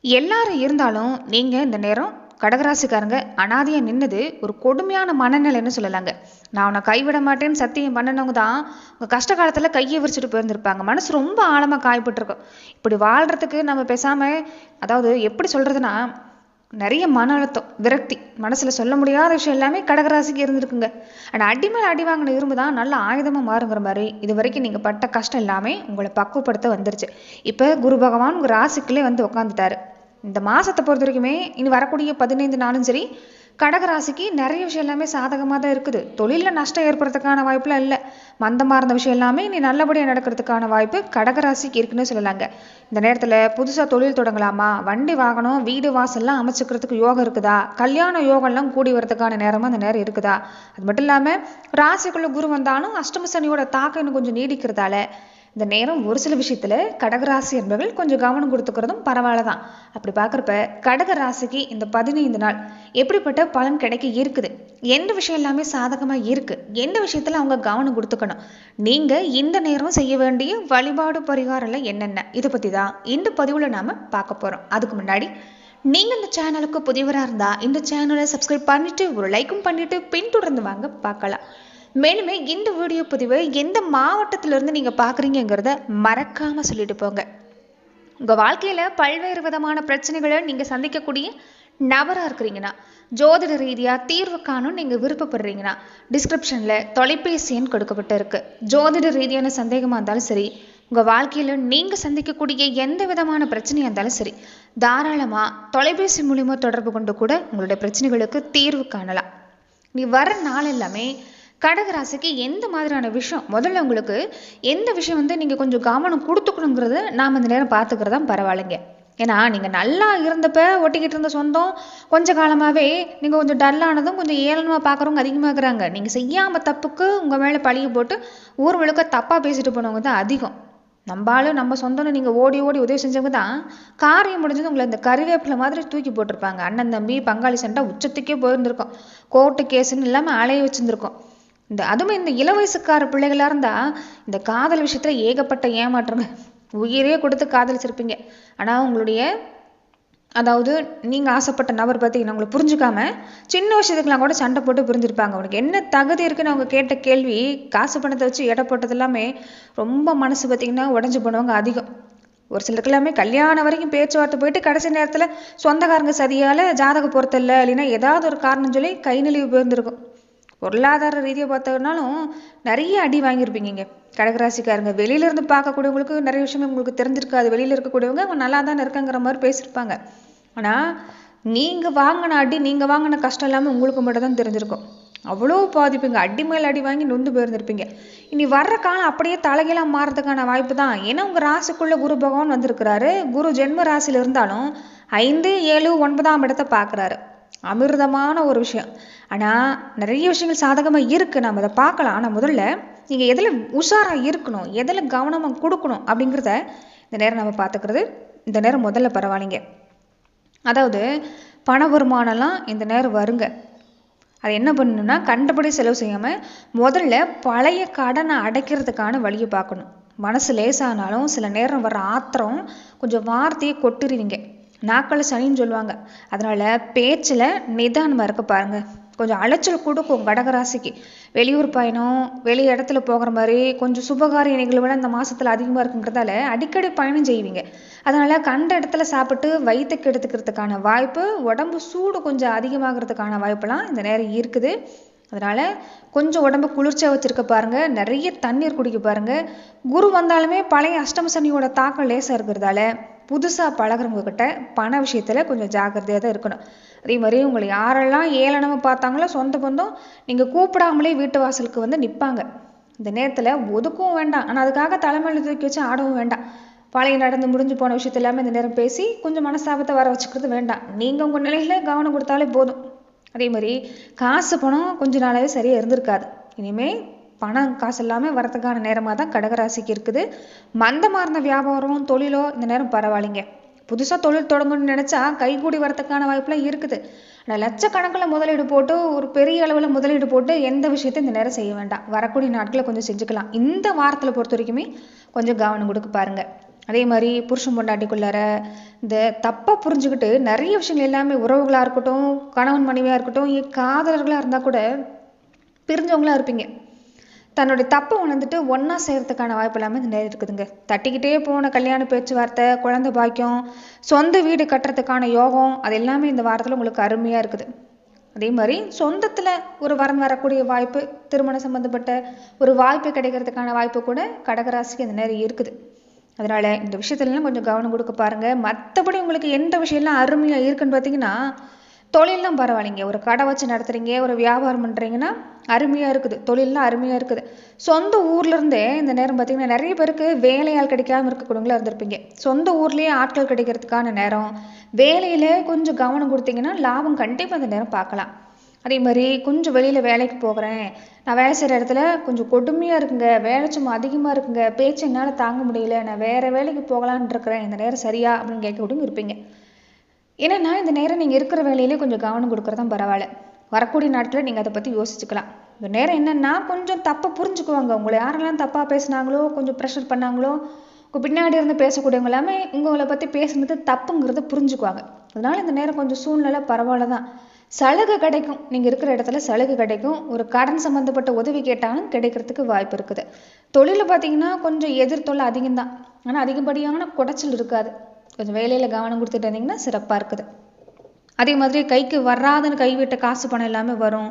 எல்லாரும் இருந்தாலும் நீங்க இந்த நேரம் கடகராசிக்காரங்க அனாதையா நின்னது ஒரு கொடுமையான மனநிலைன்னு சொல்லலாங்க. நான் உன்னை கைவிட மாட்டேன்னு சத்தியம் பண்ணனவங்க தான் உங்க கஷ்ட காலத்துல கையை விரிச்சிட்டு போயிருந்திருப்பாங்க. மனசு ரொம்ப ஆழமா காயப்பட்டிருக்கும். இப்படி வாழ்றதுக்கு நம்ம பேசாம, அதாவது எப்படி சொல்றதுன்னா, நிறைய மன அழுத்தம், விரக்தி, மனசுல சொல்ல முடியாத விஷயம் எல்லாமே கடகராசிக்கு இருந்திருக்குங்க. ஆனா அடி மேல அடி வாங்கின இரும்பு தான் நல்ல ஆயுதமா மாறுங்கிற மாதிரி இது வரைக்கும் நீங்க பட்ட கஷ்டம் எல்லாமே உங்களை பக்குவப்படுத்த வந்துருச்சு. இப்ப குரு பகவான் உங்க ராசிக்குள்ளே வந்து உட்காந்துட்டாரு. இந்த மாசத்தை பொறுத்த வரைக்குமே இனி வரக்கூடிய 15 நாளும் சரி, கடகராசிக்கு நிறைய விஷயம் எல்லாமே சாதகமாக தான் இருக்குது. தொழிலில் நஷ்டம் ஏற்படுறதுக்கான வாய்ப்புலாம் இல்லை. மந்தமாக இருந்த விஷயம் எல்லாமே இனி நல்லபடியாக நடக்கிறதுக்கான வாய்ப்பு கடகராசிக்கு இருக்குன்னு சொல்லலாங்க. இந்த நேரத்தில் புதுசாக தொழில் தொடங்கலாமா, வண்டி வாகனம் வீடு வாசல்லாம் அமைச்சுக்கிறதுக்கு யோகம் இருக்குதா, கல்யாண யோகம்லாம் கூடி வரதுக்கான நேரமாக அந்த நேரம் இருக்குதா. அது மட்டும் இல்லாமல் ராசிக்குள்ள குரு வந்தாலும் அஷ்டம சனியோட தாக்கம் இன்னும் கொஞ்சம் நீடிக்கிறதால இந்த நேரம் ஒரு சில விஷயத்துல கடகராசி என்பவர்கள் கொஞ்சம் கவனம் கொடுத்துக்கிறதும் பரவாயில்ல தான். அப்படி பார்க்குறப்ப கடகராசிக்கு இந்த 15 நாள் எப்படிப்பட்ட பலன் கிடைக்க இருக்குது, எந்த விஷயம் எல்லாமே சாதகமா இருக்கு, எந்த விஷயத்துல அவங்க கவனம் கொடுத்துக்கணும், நீங்க இந்த நேரம் செய்ய வேண்டிய வழிபாடு பரிகாரம் என்னென்ன, இதை பத்தி தான் இந்த பதிவுல நாம பார்க்க போறோம். அதுக்கு முன்னாடி நீங்க இந்த சேனலுக்கு புதியவராக இருந்தா இந்த சேனலை சப்ஸ்கிரைப் பண்ணிட்டு ஒரு லைக்கும் பண்ணிட்டு பின்தொடர்ந்து வாங்க பார்க்கலாம். மேலுமே இந்த வீடியோ பதிவை எந்த மாவட்டத்திலிருந்து நீங்கள் பார்க்குறீங்கிறத மறக்காமல் சொல்லிட்டு போங்க. உங்கள் வாழ்க்கையில் பல்வேறு விதமான பிரச்சனைகளை நீங்கள் சந்திக்கக்கூடிய நபராக இருக்கிறீங்கன்னா, ஜோதிட ரீதியாக தீர்வு காணும் நீங்கள் விருப்பப்படுறீங்கன்னா, டிஸ்கிரிப்ஷனில் தொலைபேசி எண் கொடுக்கப்பட்டு இருக்கு. ஜோதிட ரீதியான சந்தேகமாக இருந்தாலும் சரி, உங்கள் வாழ்க்கையில் நீங்கள் சந்திக்கக்கூடிய எந்த விதமான பிரச்சனையாக இருந்தாலும் சரி, தாராளமாக தொலைபேசி மூலிமா தொடர்பு கொண்டு கூட உங்களுடைய பிரச்சனைகளுக்கு தீர்வு காணலாம். நீ வர நாள் எல்லாமே கடகராசிக்கு எந்த மாதிரியான விஷயம், முதல்ல உங்களுக்கு எந்த விஷயம் நீங்கள் கொஞ்சம் கவனம் கொடுத்துக்கணுங்கிறத நாம் இந்த நேரம் பார்த்துக்கிறதா பரவாயில்லைங்க. ஏன்னா நீங்கள் நல்லா இருந்தப்ப ஒட்டிக்கிட்டு இருந்த சொந்தம் கொஞ்ச காலமாகவே நீங்கள் கொஞ்சம் டல்லானதும் கொஞ்சம் ஏளனமாக பார்க்குறவங்க அதிகமாகறாங்க. நீங்கள் செய்யாமல் தப்புக்கு உங்கள் மேலே பழிய போட்டு ஊர் முழுக்க தப்பாக பேசிட்டு போனவங்க தான் அதிகம். நம்பாலும் நம்ம சொந்தம்னு நீங்கள் ஓடி ஓடி உதவி செஞ்சவங்க தான் காரியம் முடிஞ்சது உங்களை இந்த கருவேப்பிலை மாதிரி தூக்கி போட்டிருப்பாங்க. அண்ணன் தம்பி பங்காளி சண்டை உச்சத்துக்கே போயிருந்திருக்கோம். கோர்ட்டு கேஸுன்னு இல்லாமல் அலைய வச்சுருந்துருக்கோம். அதுவும் இந்த இளவயசுக்கார பிள்ளைகளா இருந்தா இந்த காதல் விஷயத்துல ஏகப்பட்ட ஏமாற்றங்க. உயிரே கொடுத்து காதலிச்சிருப்பீங்க. ஆனா உங்களுடைய, அதாவது நீங்க ஆசைப்பட்ட நபர் பத்தி உங்களை புரிஞ்சுக்காம சின்ன விஷயத்துக்கெல்லாம் கூட சண்டை போட்டு புரிஞ்சிருப்பாங்க. உனக்கு என்ன தகுதி இருக்குன்னு அவங்க கேட்ட கேள்வி, காசு பணத்தை வச்சு எடை போட்டது எல்லாமே ரொம்ப மனசு பார்த்தீங்கன்னா உடஞ்சு போனவங்க அதிகம். ஒரு சிலருக்கு எல்லாமே கல்யாணம் வரைக்கும் பேச்சுவார்த்தை போயிட்டு கடைசி நேரத்துல சொந்தக்காரங்க சதியால ஜாதக பொறுத்தல்ல, இல்லைன்னா ஏதாவது ஒரு காரணம் சொல்லி கை நழுவி போயிருந்திருக்கும். பொருளாதார ரீதியாக பார்த்தோம்னாலும் நிறைய அடி வாங்கியிருப்பீங்க கடகராசிக்காரங்க. வெளியில இருந்து பார்க்கக்கூடியவங்களுக்கு நிறைய விஷயமே உங்களுக்கு தெரிஞ்சிருக்காது. வெளியில இருக்கக்கூடியவங்க அவங்க நல்லா தானே இருக்காங்கிற மாதிரி பேசியிருப்பாங்க. ஆனா நீங்க வாங்கின அடி, நீங்க வாங்கின கஷ்டம் எல்லாமே உங்களுக்கு மட்டும் தான் தெரிஞ்சிருக்கும். அவ்வளோ பாதிப்புங்க. அடி மேல் அடி வாங்கி நொந்து போயிருந்திருப்பீங்க. இனி வர்ற காலம் அப்படியே தலைகீழா மாறதுக்கான வாய்ப்பு தான். ஏன்னா உங்க ராசிக்குள்ள குரு பகவான் வந்திருக்கிறாரு. குரு ஜென்ம ராசியில இருந்தாலும் 5, 7, 9ஆம் இடத்தை பார்க்குறாரு. அமிர்தமான ஒரு விஷயம். ஆனால் நிறைய விஷயங்கள் சாதகமாக இருக்குது, நம்ம அதை பார்க்கலாம். ஆனால் முதல்ல நீங்கள் எதில் உஷாராக இருக்கணும், எதில் கவனமாக கொடுக்கணும் அப்படிங்கிறத இந்த நேரம் நம்ம பார்த்துக்கிறது இந்த நேரம் முதல்ல பரவாயில்லைங்க. அதாவது பண வருமானம்லாம் இந்த நேரம் வருங்க. அது என்ன பண்ணணும்னா, கண்டபடி செலவு செய்யாமல் முதல்ல பழைய கடனை அடைக்கிறதுக்கான வழியை பார்க்கணும். மனசு லேசானாலும் சில நேரம் வர ஆத்திரம் கொஞ்சம் வார்த்தையை கொட்டுருவீங்க. நாக்களை சனின்னு சொல்லுவாங்க. அதனால பேச்சில் நிதானமாக இருக்க பாருங்க. கொஞ்சம் அலைச்சல் கொடுக்கும் கடகராசிக்கு. வெளியூர் பயணம், வெளி இடத்துல போகிற மாதிரி கொஞ்சம் சுபகாரிய நிகழ்வுகள் இந்த மாசத்துல அதிகமாக இருக்குங்கிறதால அடிக்கடி பயணம் செய்வீங்க. அதனால கண்ட இடத்துல சாப்பிட்டு வயிற்றுக்கு எடுத்துக்கிறதுக்கான வாய்ப்பு, உடம்பு சூடு கொஞ்சம் அதிகமாகிறதுக்கான வாய்ப்பெல்லாம் இந்த நேரம் இருக்குது. அதனால கொஞ்சம் உடம்பு குளிர்ச்சியாக வச்சிருக்க பாருங்க. நிறைய தண்ணீர் குடிக்க பாருங்க. குரு வந்தாலுமே பழைய அஷ்டம சனியோட தாக்கம் லேசாக இருக்கிறதால புதுசாக பழகிறவங்க கிட்ட பண விஷயத்துல கொஞ்சம் ஜாக்கிரதையாக தான் இருக்கணும். அதே மாதிரி உங்களை யாரெல்லாம் ஏளனமா பார்த்தாங்களோ சொந்த பந்தம் நீங்கள் கூப்பிடாமலே வீட்டு வாசலுக்கு வந்து நிற்பாங்க. இந்த நேரத்தில் ஒதுக்கவும் வேண்டாம், ஆனால் அதுக்காக தலைமையில் தூக்கி வச்சு ஆடவும் வேண்டாம். பழைய நடந்து முடிஞ்சு போன விஷயத்த எல்லாமே இந்த நேரம் பேசி கொஞ்சம் மனசாபத்தை வர வச்சுக்கிறது வேண்டாம். நீங்கள் உங்கள் நிலையில கவனம் கொடுத்தாலே போதும். அதே மாதிரி காசு பணம் கொஞ்ச நாளாவே சரியா இருந்திருக்காது. இனிமே பணம் காசு எல்லாமே வரதுக்கான நேரமாக தான் கடகராசிக்கு இருக்குது. மந்தமாக இருந்த வியாபாரம் தொழிலோ இந்த நேரம் பரவாயில்லைங்க. புதுசாக தொழில் தொடங்கணும்னு நினச்சா கைகூடி வரதுக்கான வாய்ப்புலாம் இருக்குது. ஆனால் லட்சக்கணக்கில் முதலீடு போட்டு ஒரு பெரிய அளவில் முதலீடு போட்டு எந்த விஷயத்தையும் இந்த நேரம் செய்ய வேண்டாம். வரக்கூடிய நாட்களை கொஞ்சம் செஞ்சுக்கலாம். இந்த வாரத்தில் பொறுத்த வரைக்குமே கொஞ்சம் கவனம் கொடுக்க பாருங்க. அதே மாதிரி புருஷன் பொண்டாட்டிக்குள்ளார இந்த தப்பாக புரிஞ்சுக்கிட்டு நிறைய விஷயங்கள் எல்லாமே உறவுகளாக இருக்கட்டும், கணவன் மனைவியாக இருக்கட்டும், காதலர்களாக இருந்தால் கூட பிரிஞ்சவங்களா இருப்பீங்க. தன்னுடைய தப்பை உணர்ந்துட்டு ஒன்றா செய்கிறதுக்கான வாய்ப்பு எல்லாமே இந்த நேரம் இருக்குதுங்க. தட்டிக்கிட்டே போன கல்யாண பேச்சுவார்த்தை, குழந்தை பாக்கியம், சொந்த வீடு கட்டுறதுக்கான யோகம், அது எல்லாமே இந்த வாரத்தில் உங்களுக்கு அருமையாக இருக்குது. அதே மாதிரி சொந்தத்தில் ஒரு வரன் வரக்கூடிய வாய்ப்பு, திருமணம் சம்மந்தப்பட்ட ஒரு வாய்ப்பு கிடைக்கிறதுக்கான வாய்ப்பு கூட கடகராசிக்கு இந்த நேரம் இருக்குது. அதனால் இந்த விஷயத்துலலாம் கொஞ்சம் கவனம் கொடுக்க பாருங்கள். மற்றபடி உங்களுக்கு எந்த விஷயம்லாம் அருமையாக இருக்குன்னு பார்த்தீங்கன்னா, தொழிலெலாம் பரவாயில்லைங்க. ஒரு கடை வச்சு நடத்துகிறீங்க, ஒரு வியாபாரம் பண்ணுறீங்கன்னா அருமையாக இருக்குது. தொழிலெலாம் அருமையாக இருக்குது. சொந்த ஊர்லேருந்தே இந்த நேரம் பார்த்தீங்கன்னா நிறைய பேருக்கு வேலையால் கிடைக்காமல் இருக்கக்கூடியவங்களா இருந்திருப்பீங்க. சொந்த ஊர்லேயே ஆட்கள் கிடைக்கிறதுக்கான நேரம், வேலையில் கொஞ்சம் கவனம் கொடுத்தீங்கன்னா லாபம் கண்டிப்பாக அந்த நேரம் பார்க்கலாம். அதே மாதிரி கொஞ்சம் வெளியில் வேலைக்கு போகிறேன், நான் வேலை செய்கிற இடத்துல கொஞ்சம் கொடுமையாக இருக்குங்க, வேலை சும்மா அதிகமாக இருக்குங்க, பேச்சு என்னால் தாங்க முடியல, நான் வேறு வேலைக்கு போகலான் இருக்கிறேன், இந்த நேரம் சரியா அப்படின்னு கேட்கக்கூடியும் இருப்பீங்க. ஏன்னா இந்த நேரம் நீங்கள் இருக்கிற வேலையிலே கொஞ்சம் கவனம் கொடுக்குறதான் பரவாயில்ல. வரக்கூடிய நாட்களில் நீங்கள் அதை பற்றி யோசிச்சுக்கலாம். இந்த நேரம் என்னென்னா கொஞ்சம் தப்பை புரிஞ்சுக்குவாங்க. உங்களை யாரெல்லாம் தப்பாக பேசுனாங்களோ, கொஞ்சம் ப்ரெஷர் பண்ணாங்களோ, உங்கள் பின்னாடி இருந்து பேசக்கூடியவங்க எல்லாமே உங்களை பற்றி பேசுனது தப்புங்கிறத புரிஞ்சுக்குவாங்க. அதனால இந்த நேரம் கொஞ்சம் சூழ்நிலை பரவாயில்ல தான். சலுகை கிடைக்கும், நீங்கள் இருக்கிற இடத்துல சலுகை கிடைக்கும். ஒரு கடன் சம்மந்தப்பட்ட உதவி கேட்டாலும் கிடைக்கிறதுக்கு வாய்ப்பு இருக்குது. தொழிலில் பார்த்தீங்கன்னா கொஞ்சம் எதிர்த்தொல்லை அதிகம்தான், ஆனால் அதிகப்படியான குடைச்சல் இருக்காது. கொஞ்சம் வேலையில் கவனம் கொடுத்துட்டு இருந்தீங்கன்னா சிறப்பாக இருக்குது. அதே மாதிரி கைக்கு வராதுன்னு கைவிட்ட காசு பணம் எல்லாமே வரும்.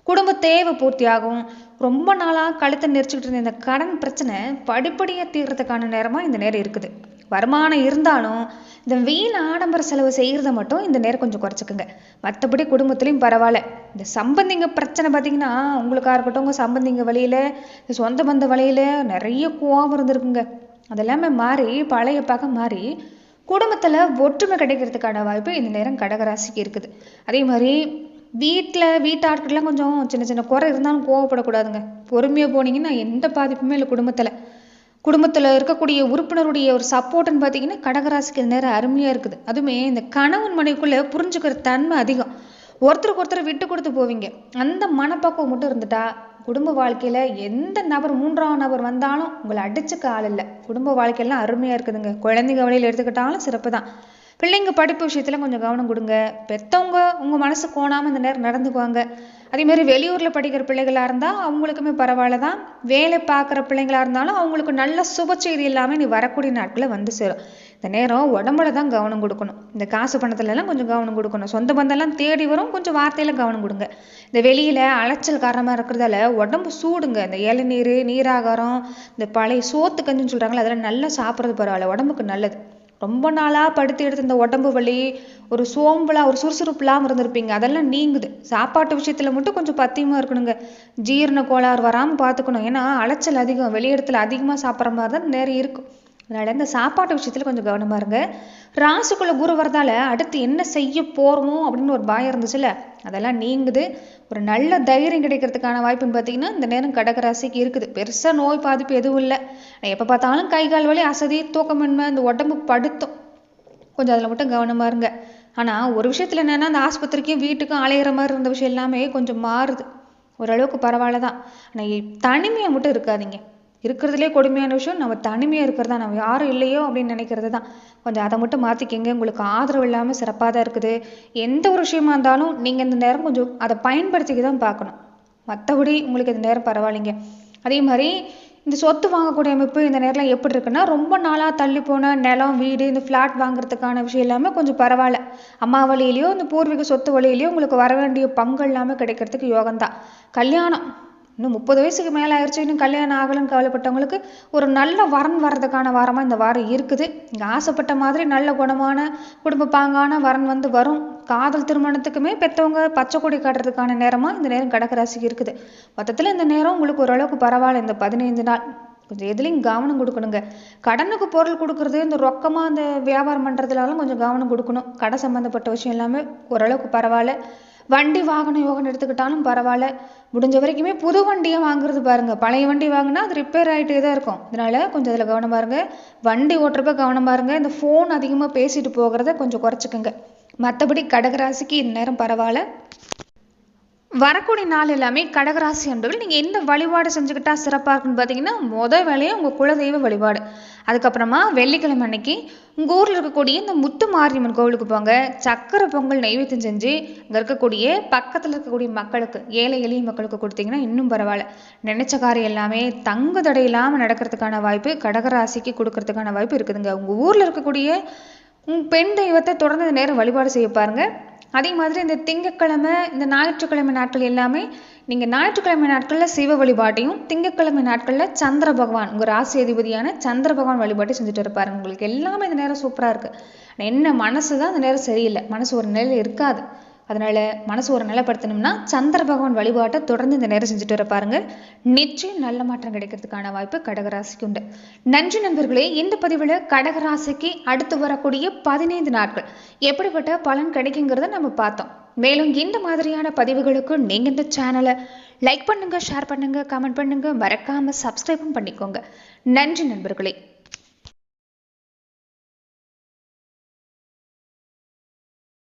குடும்ப தேவை பூர்த்தி ஆகும். ரொம்ப நாளாக கழுத்தை நெரிச்சுக்கிட்டு இருந்த இந்த கடன் பிரச்சனை படிப்படியாக தீர்றதுக்கான நேரமாக இந்த நேரம் இருக்குது. வருமானம் இருந்தாலும் இந்த வீண் ஆடம்பர செலவு செய்கிறத மட்டும் இந்த நேரம் கொஞ்சம் குறைச்சிக்குங்க. மற்றபடி குடும்பத்துலேயும் பரவாயில்ல. இந்த சம்பந்திங்க பிரச்சனை பார்த்தீங்கன்னா உங்களுக்காக இருக்கட்டும், உங்கள் சம்பந்திங்க வழியில், இந்த சொந்த பந்த வழியில் நிறைய கோபம் இருந்திருக்குங்க. அதெல்லாமே மாறி பழைய பக்கம் மாறி குடும்பத்தில் ஒற்றுமை கிடைக்கிறதுக்கான வாய்ப்பு இந்த நேரம் கடகராசிக்கு இருக்குது. அதே மாதிரி வீட்டாட்கள்லாம் கொஞ்சம் சின்ன சின்ன குறை இருந்தாலும் கோவப்படக்கூடாதுங்க. பொறுமையாக போனீங்கன்னா எந்த பாதிப்புமே இல்லை. குடும்பத்தில் இருக்கக்கூடிய உறுப்பினருடைய ஒரு சப்போர்ட்டுன்னு பார்த்தீங்கன்னா கடகராசிக்கு இந்த நேரம் அருமையாக இருக்குது. அதுவுமே இந்த கணவன் மனைவிக்குள்ளே புரிஞ்சுக்கிற தன்மை அதிகம். ஒருத்தருக்கு ஒருத்தர் விட்டு கொடுத்து போவீங்க. அந்த மனப்பக்குவம் மட்டும் இருந்துட்டா குடும்ப வாழ்க்கையில் எந்த நபர், மூன்றாம் நபர் வந்தாலும் உங்களை அடிச்சுக்க ஆள் இல்லை. குடும்ப வாழ்க்கையெல்லாம் அருமையாக இருக்குதுங்க. குழந்தைங்க வழியில் எடுத்துக்கிட்டாலும் சிறப்பு தான். பிள்ளைங்க படிப்பு விஷயத்தில் கொஞ்சம் கவனம் கொடுங்க. பெற்றவங்க உங்கள் மனசு கோணாமல் இந்த நேரம் நடந்துக்குவாங்க. அதேமாதிரி வெளியூரில் படிக்கிற பிள்ளைகளாக இருந்தால் அவங்களுக்குமே பரவாயில்ல தான். வேலை பார்க்குற பிள்ளைங்களாக இருந்தாலும் அவங்களுக்கு நல்ல சுப செய்தி இல்லாமல் நீ வரக்கூடிய நாட்களில் வந்து சேரும். இந்த நேரம் உடம்புல தான் கவனம் கொடுக்கணும். இந்த காசு பணத்துலலாம் கொஞ்சம் கவனம் கொடுக்கணும். சொந்த பந்தெல்லாம் தேடி வரும், கொஞ்சம் வார்த்தையில் கவனம் கொடுங்க. இந்த வெளியில் அலைச்சல் காரணமாக இருக்கிறதால உடம்பு சூடுங்க. இந்த இளநீர், நீராகாரம், இந்த பழைய சோத்து கஞ்சின்னு சொல்கிறாங்களே, அதெல்லாம் நல்லா சாப்பிட்றது பரவாயில்ல, உடம்புக்கு நல்லது. ரொம்ப நாளாக படுத்து எடுத்து இந்த உடம்பு வலி, ஒரு சோம்பலாக, ஒரு சுறுசுறுப்புலாம் இருந்திருப்பீங்க, அதெல்லாம் நீங்குது. சாப்பாட்டு விஷயத்தில் மட்டும் கொஞ்சம் பத்தியமாக இருக்கணுங்க. ஜீரண கோளாறு வராமல் பார்த்துக்கணும். ஏன்னா அலைச்சல் அதிகம், வெளியிடத்துல அதிகமாக சாப்பிட்ற மாதிரி தான் நேரம் இருக்கும். அதனால் இந்த சாப்பாட்டு விஷயத்தில் கொஞ்சம் கவனமாக இருங்க. ராசிக்குள்ளே குரு வரதால அடுத்து என்ன செய்ய போகிறோமோ அப்படின்னு ஒரு பயம் இருந்துச்சுல்ல, அதெல்லாம் நீங்குது. ஒரு நல்ல தைரியம் கிடைக்கிறதுக்கான வாய்ப்புன்னு பார்த்தீங்கன்னா இந்த நேரம் கடகராசிக்கு இருக்குது. பெருசாக நோய் பாதிப்பு எதுவும் இல்லை. எப்போ பார்த்தாலும் கை கால் வலி, அசதி, தூக்கமின்மை, இந்த உடம்பு படுத்தும். கொஞ்சம் அதில் மட்டும் கவனமாக இருங்க. ஆனால் ஒரு விஷயத்தில் என்னென்னா, அந்த ஆஸ்பத்திரிக்கும் வீட்டுக்கும் அலையிற மாதிரி இருந்த விஷயம் எல்லாமே கொஞ்சம் மாறுது. ஓரளவுக்கு பரவாயில்ல தான். ஆனால் தனிமையாக மட்டும் இருக்காதீங்க. இருக்கிறதுலே கொடுமையான விஷயம் நம்ம தனிமையாக இருக்கிறதா, நம்ம யாரும் இல்லையோ அப்படின்னு நினைக்கிறது தான். கொஞ்சம் அதை மட்டும் மாற்றிக்கிங்க. உங்களுக்கு ஆதரவு இல்லாமல் சிறப்பாக தான் இருக்குது. எந்த ஒரு விஷயமா இருந்தாலும் நீங்கள் இந்த நேரம் கொஞ்சம் அதை பயன்படுத்திக்க தான் பார்க்கணும். மற்றபடி உங்களுக்கு இந்த நேரம் பரவாயில்லைங்க. அதே மாதிரி இந்த சொத்து வாங்கக்கூடிய அமைப்பு இந்த நேரத்தில் எப்படி இருக்குன்னா, ரொம்ப நாளாக தள்ளி போன நிலம், வீடு, இந்த ஃப்ளாட் வாங்குறதுக்கான விஷயம் எல்லாமே கொஞ்சம் பரவாயில்ல. அம்மா வழியிலையோ இந்த பூர்வீக சொத்து வழியிலையோ உங்களுக்கு வர வேண்டிய பங்கு எல்லாமே கிடைக்கிறதுக்கு யோகம்தான். கல்யாணம் இன்னும் 30 வயசுக்கு மேலே ஆயிடுச்சு, இன்னும் கல்யாணம் ஆகலன்னு கவலைப்பட்டவங்களுக்கு ஒரு நல்ல வரன் வர்றதுக்கான வாரமாக இந்த வாரம் இருக்குது. இங்கே ஆசைப்பட்ட மாதிரி நல்ல குணமான குடும்ப பாங்கான வரன் வந்து வரும். காதல் திருமணத்துக்குமே பெற்றவங்க பச்சை கொடி காட்டுறதுக்கான நேரமாக இந்த நேரம் கடகராசிக்கு இருக்குது. மொத்தத்தில் இந்த நேரம் உங்களுக்கு ஓரளவுக்கு பரவாயில்ல. இந்த 15 நாள் கொஞ்சம் எதுலேயும் கவனம் கொடுக்கணுங்க. கடனுக்கு பொருள் கொடுக்குறது, இந்த ரொக்கமாக இந்த வியாபாரம் பண்ணுறதுனாலும் கொஞ்சம் கவனம் கொடுக்கணும். கடை சம்மந்தப்பட்ட விஷயம் எல்லாமே ஓரளவுக்கு பரவாயில்ல. வண்டி வாகனம் யோகம் எடுத்துக்கிட்டாலும் பரவாயில்ல. முடிஞ்ச வரைக்குமே புது வண்டியை வாங்குறது பாருங்க. பழைய வண்டி வாங்கினா அது ரிப்பேர் ஆகிட்டே தான் இருக்கும். அதனால கொஞ்சம் அதில் கவனமாக இருங்க. வண்டி ஓட்டுறப்ப கவனமாக இருங்க. இந்த ஃபோன் அதிகமாக பேசிட்டு போகிறத கொஞ்சம் குறைச்சிக்கோங்க. மற்றபடி கடகராசிக்கு இந்த நேரம் பரவாயில்ல. வரக்கூடிய நாள் எல்லாமே கடகராசி அன்பர்கள் நீங்கள் எந்த வழிபாடு செஞ்சுக்கிட்டா சிறப்பாக இருக்குன்னு பார்த்தீங்கன்னா முதல் வேலையை உங்கள் குலதெய்வ வழிபாடு. அதுக்கப்புறமா வெள்ளிக்கிழமை அன்னைக்கு உங்கள் ஊரில் இருக்கக்கூடிய இந்த முத்து மாரியம்மன் கோவிலுக்கு போங்க. சக்கரை பொங்கல் நைவேத்தியம் செஞ்சு இங்கே இருக்கக்கூடிய பக்கத்தில் இருக்கக்கூடிய மக்களுக்கு, ஏழை எளிய மக்களுக்கு கொடுத்தீங்கன்னா இன்னும் பரவாயில்ல. நினைச்ச காரியம் எல்லாமே தங்கு தடை இல்லாமல் நடக்கிறதுக்கான வாய்ப்பு கடகராசிக்கு கொடுக்கறதுக்கான வாய்ப்பு இருக்குதுங்க. உங்கள் ஊரில் இருக்கக்கூடிய பெண் தெய்வத்தை தொடர்ந்து இந்த நேரம் வழிபாடு செய்ய பாருங்க. அதே மாதிரி இந்த திங்கட்கிழமை, இந்த ஞாயிற்றுக்கிழமை நாட்கள் எல்லாமே நீங்கள் ஞாயிற்றுக்கிழமை நாட்களில் சிவ வழிபாட்டையும், திங்கட்கிழமை நாட்களில் சந்திர பகவான், உங்கள் ராசி அதிபதியான சந்திர பகவான் வழிபாட்டையும் செஞ்சுட்டு இருப்பாருங்க. உங்களுக்கு எல்லாமே இந்த நேரம் சூப்பராக இருக்குது. என்ன மனசு தான் இந்த நேரம் சரியில்லை, மனசு ஒரு நிலையில் இருக்காது. அதனால மனசு ஒரு நிலைப்படுத்தணும்னா சந்திர பகவான் வழிபாட்டை தொடர்ந்து இந்த நேரம் செஞ்சுட்டு இருப்பாருங்க. நிச்சயம் நல்ல மாற்றம் கிடைக்கிறதுக்கான வாய்ப்பு கடகராசிக்கு உண்டு. நன்றி நண்பர்களே. இந்த பதிவில் கடகராசிக்கு அடுத்து வரக்கூடிய 15 நாட்கள் எப்படிப்பட்ட பலன் கிடைக்குங்கிறத நம்ம பார்த்தோம். மேலும் இந்த மாதிரியான பதிவுகளுக்கு நீங்க இந்த சேனலை லைக் பண்ணுங்க, ஷேர் பண்ணுங்க, கமெண்ட் பண்ணுங்க, மறக்காம சப்ஸ்கிரைபும் பண்ணிக்கோங்க. நன்றி நண்பர்களே.